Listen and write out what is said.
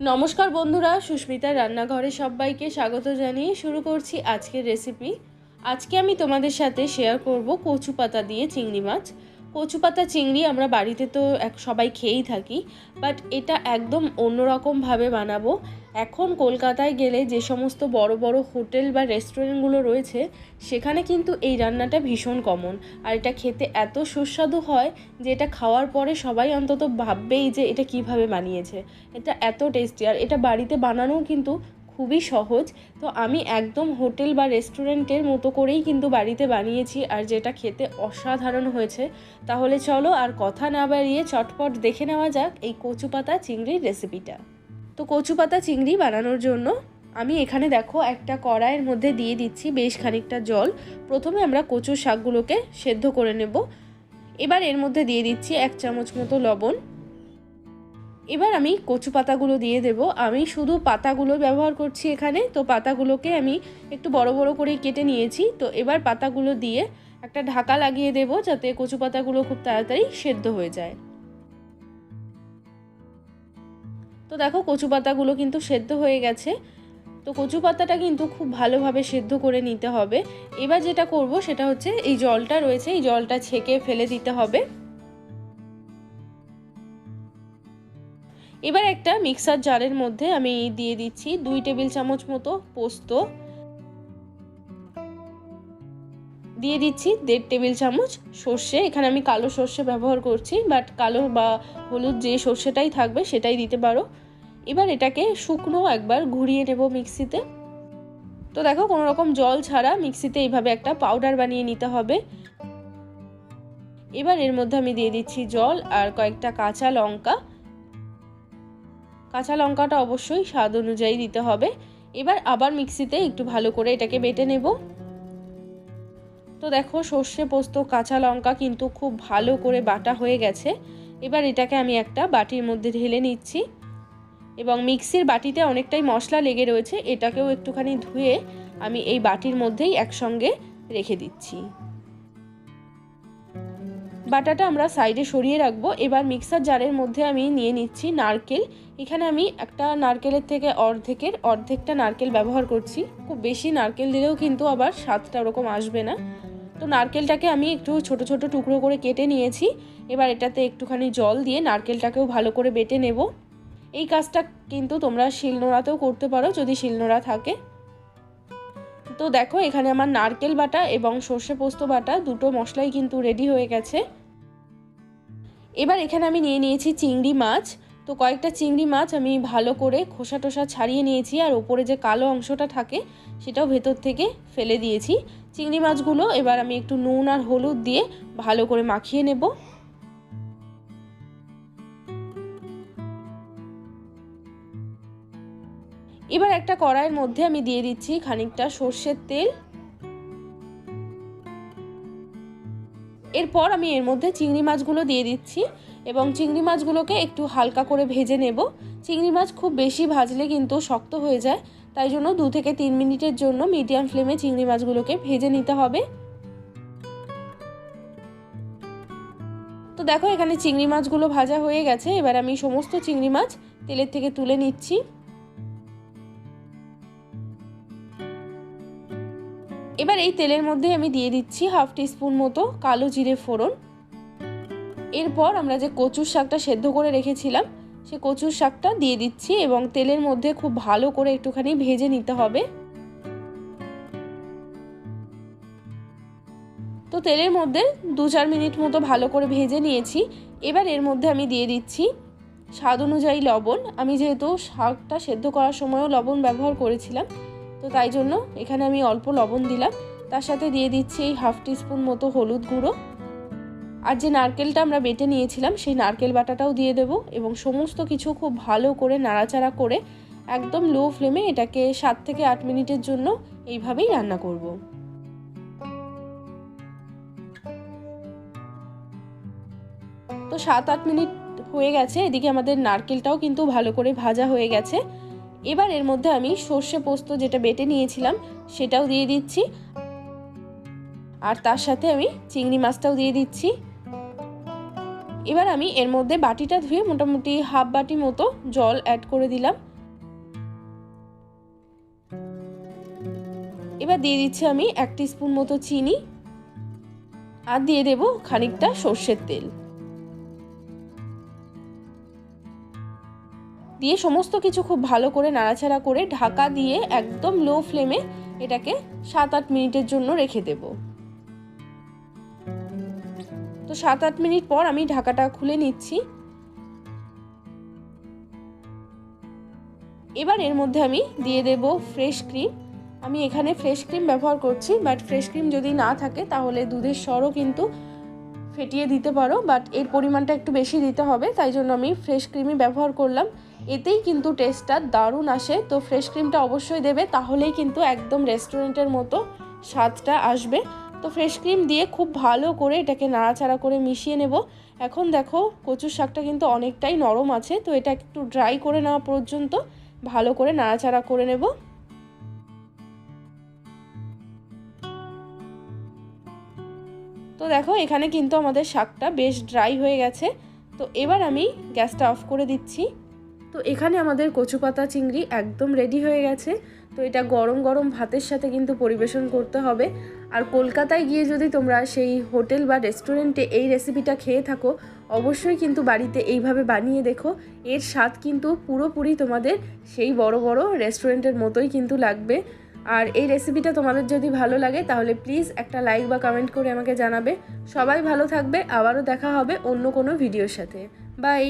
नमस्कार बंधुरा सुष्मिता रान्नाघरे सबाइके स्वागत जानिए शुरू करছি आजकेर रेसिपि। आज के आमी तोमादेर साथे शेयर करब कचुपाता दिए चिंगड़ी माछ। कचुपाता चिंगड़ी आमरा बाड़ीते तो सबाई खेয়েই থাকি, बाट এটা একদম অন্যরকম ভাবে বানাবো। এখন কলকাতায় গেলে যে সমস্ত বড় বড় হোটেল বা রেস্টুরেন্টগুলো রয়েছে সেখানে কিন্তু এই রান্নাটা ভীষণ কমন, আর এটা খেতে এত সুস্বাদু হয় যে এটা খাওয়ার পরে সবাই অন্তত ভাববেই যে এটা কিভাবে বানিয়েছে। এটা এত টেস্টি, আর এটা বাড়িতে বানানোও কিন্তু খুবই সহজ। তো আমি একদম হোটেল বা রেস্টুরেন্টের মতো করেই কিন্তু বাড়িতে বানিয়েছি, আর যেটা খেতে অসাধারণ হয়েছে। তাহলে চলো আর কথা না বাড়িয়ে চটপট দেখে নেওয়া যাক এই কচুপাতা চিংড়ির রেসিপিটা। তো কচুপাতা চিংড়ি বানানোর জন্য আমি এখানে দেখো একটা কড়াইয়ের মধ্যে দিয়ে দিচ্ছি বেশ খানিকটা জল। প্রথমে আমরা কচুর শাকগুলোকে সেদ্ধ করে নেব। এবার এর মধ্যে দিয়ে দিচ্ছি 1 চামচ মতো লবণ। এবার আমি কচু পাতাগুলো দিয়ে দেব। আমি শুধু পাতাগুলো ব্যবহার করছি এখানে, তো পাতাগুলোকে আমি একটু বড় বড় করে কেটে নিয়েছি। তো এবার পাতাগুলো দিয়ে একটা ঢাকা লাগিয়ে দেব যাতে কচু পাতাগুলো খুব তাড়াতাড়ি সেদ্ধ হয়ে যায়। তো দেখো কচু পাতাগুলো কিন্তু সেদ্ধ হয়ে গেছে। তো কচু পাতাটা কিন্তু খুব ভালোভাবে সেদ্ধ করে নিতে হবে। এবার যেটা করব সেটা হচ্ছে এই জলটা রয়েছে, এই জলটা ছেঁকে ফেলে দিতে হবে। এবার একটা মিক্সার জারের মধ্যে আমি দিয়ে দিচ্ছি 2 টেবিল চামচ মতো পোস্ত, দিয়ে দিচ্ছি 1.5 টেবিল চামচ সর্ষে। এখানে আমি কালো সর্ষে ব্যবহার করছি, বাট কালো বা হলুদ যে সর্ষেটাই থাকবে সেটাই দিতে পারো। এবার এটাকে শুকনো একবার ঘুরিয়ে নেব মিক্সিতে। তো দেখো কোনো রকম জল ছাড়া মিক্সিতে এইভাবে একটা পাউডার বানিয়ে নিতে হবে। এবার এর মধ্যে আমি দিয়ে দিচ্ছি জল আর কয়েকটা কাঁচা লঙ্কা। কাঁচা লঙ্কাটা অবশ্যই স্বাদ অনুযায়ী দিতে হবে। এবার আবার মিক্সিতে একটু ভালো করে এটাকে বেটে নেব। তো দেখো সর্ষে পোস্ত কাঁচা লঙ্কা কিন্তু খুব ভালো করে বাটা হয়ে গেছে। এবার এটাকে আমি একটা বাটির মধ্যে ঢেলে নিচ্ছি, এবং মিক্সির বাটিতে অনেকটাই মশলা লেগে রয়েছে, এটাকেও একটুখানি ধুয়ে আমি এই বাটির মধ্যেই একসঙ্গে রেখে দিচ্ছি। বাটাটা আমরা সাইডে সরিয়ে রাখবো। এবার মিক্সার জারের মধ্যে আমি নিয়ে নিচ্ছি নারকেল। এখানে আমি একটা নারকেলের থেকে অর্ধেকটা নারকেল ব্যবহার করছি। খুব বেশি নারকেল দিলেও কিন্তু আবার স্বাদটা ওরকম আসবে না। তো নারকেলটাকে আমি একটু ছোট ছোট টুকরো করে কেটে নিয়েছি। এবার এটাতে একটুখানি জল দিয়ে নারকেলটাকেও ভালো করে বেটে নেব। এই কাজটা কিন্তু তোমরা শিলনোড়াতেও করতে পারো যদি শিলনোড়া থাকে। তো দেখো এখানে আমার নারকেল বাটা এবং সর্ষে পোস্ত বাটা দুটো মশলাই কিন্তু রেডি হয়ে গেছে। এবার এখানে আমি নিয়ে নিয়েছি চিংড়ি মাছ। তো কয়েকটা চিংড়ি মাছ আমি ভালো করে খোসা টোসা ছাড়িয়ে নিয়েছি, আর ওপরে যে কালো অংশটা থাকে সেটাও ভেতর থেকে ফেলে দিয়েছি। চিংড়ি মাছগুলো এবার আমি একটু নুন আর হলুদ দিয়ে ভালো করে মাখিয়ে নেব। এবার একটা কড়াইয়ের মধ্যে আমি দিয়ে দিচ্ছি খানিকটা সর্ষের তেল। এরপর আমি এর মধ্যে চিংড়ি মাছগুলো দিয়ে দিচ্ছি, এবং চিংড়ি মাছগুলোকে একটু হালকা করে ভেজে নেব। চিংড়ি মাছ খুব বেশি ভাজলে কিন্তু শক্ত হয়ে যায়, তাই জন্য 2 থেকে 3 মিনিটের জন্য মিডিয়াম ফ্লেমে চিংড়ি মাছগুলোকে ভেজে নিতে হবে। তো দেখো এখানে চিংড়ি মাছগুলো ভাজা হয়ে গেছে। এবার আমি সমস্ত চিংড়ি মাছ তেলের থেকে তুলে নিচ্ছি। এবার এই তেলের মধ্যে আমি দিয়ে দিচ্ছি 1/2 টিস্পুন মতো কালো জিরে ফোড়ন। এরপর আমরা যে কচুর শাকটা সেদ্ধ করে রেখেছিলাম সে কচুর শাকটা দিয়ে দিচ্ছি, এবং তেলের মধ্যে খুব ভালো করে একটুখানি ভেজে নিতে হবে। তো তেলের মধ্যে 2-4 মিনিট মতো ভালো করে ভেজে নিয়েছি। এবার এর মধ্যে আমি দিয়ে দিচ্ছি স্বাদ অনুযায়ী লবণ। আমি যেহেতু শাকটা সেদ্ধ করার সময়ও লবণ ব্যবহার করেছিলাম, তো তাই জন্য এখানে আমি অল্প লবণ দিলাম। তার সাথে দিয়ে দিচ্ছি এই 1/2 টিস্পুন মতো হলুদ গুঁড়ো, আর যে নারকেলটা আমরা বেটে নিয়েছিলাম সেই নারকেল বাটাটাও দিয়ে দেব, এবং সমস্ত কিছু খুব ভালো করে নাড়াচাড়া করে একদম লো ফ্লেমে এটাকে 7 থেকে 8 মিনিটের জন্য এইভাবেই রান্না করব। তো 7-8 মিনিট হয়ে গেছে। এদিকে আমাদের নারকেলটাও কিন্তু ভালো করে ভাজা হয়ে গেছে। এবার এর মধ্যে আমি সর্ষে পোস্ত যেটা বেটে নিয়েছিলাম সেটাও দিয়ে দিচ্ছি, আর তার সাথে আমি চিংড়ি মাছটাও দিয়ে দিচ্ছি। এবার আমি এর মধ্যে বাটিটা ধুয়ে মোটামুটি হাফ বাটি মতো জল অ্যাড করে দিলাম। এবার দিয়ে দিচ্ছি আমি 1 টিস্পুন মতো চিনি, আর দিয়ে দেব খানিকটা সর্ষের তেল। দিয়ে সমস্ত কিছু খুব ভালো করে নাড়াচাড়া করে ঢাকা দিয়ে একদম লো ফ্লেমে এটাকে 7-8 মিনিটের জন্য রেখে দেব। তো 7-8 মিনিট পর আমি ঢাকাটা খুলে নিচ্ছি। এবার এর মধ্যে আমি দিয়ে দেব ফ্রেশ ক্রিম। আমি এখানে ফ্রেশ ক্রিম ব্যবহার করছি, বাট ফ্রেশ ক্রিম যদি না থাকে তাহলে দুধের সরও কিন্তু ফেটিয়ে দিতে পারো, বাট এর পরিমাণটা একটু বেশি দিতে হবে, তাই জন্য আমি ফ্রেশ ক্রিমই ব্যবহার করলাম। এতেই কিন্তু টেস্টটা দারুণ আসে। তো ফ্রেশ ক্রিমটা অবশ্যই দেবে, তাহলেই কিন্তু একদম রেস্টুরেন্টের মতো স্বাদটা আসবে। তো ফ্রেশ ক্রিম দিয়ে খুব ভালো করে এটাকে নাড়াচাড়া করে মিশিয়ে নেব। এখন দেখো কচুর শাকটা কিন্তু অনেকটাই নরম আছে, তো এটা একটু ড্রাই করে নেওয়া পর্যন্ত ভালো করে নাড়াচাড়া করে নেব। তো দেখো এখানে কিন্তু আমাদের শাকটা বেশ ড্রাই হয়ে গেছে। তো এবার আমি গ্যাসটা অফ করে দিচ্ছি। তো এখানে আমাদের কচুপাতা চিংড়ি একদম রেডি হয়ে গেছে। তো এটা গরম গরম ভাতের সাথে কিন্তু পরিবেশন করতে হবে। আর কলকাতায় গিয়ে যদি তোমরা সেই হোটেল বা রেস্টুরেন্টে এই রেসিপিটা খেয়ে থাকো, অবশ্যই কিন্তু বাড়িতে এইভাবে বানিয়ে দেখো। এর স্বাদ কিন্তু পুরোপুরি তোমাদের সেই বড় বড় রেস্টুরেন্টের মতোই কিন্তু লাগবে। আর এই রেসিপিটা তোমাদের যদি ভালো লাগে তাহলে প্লিজ একটা লাইক বা কমেন্ট করে আমাকে জানাবে। সবাই ভালো থাকবে, আবারও দেখা হবে অন্য কোনো ভিডিওর সাথে। বাই।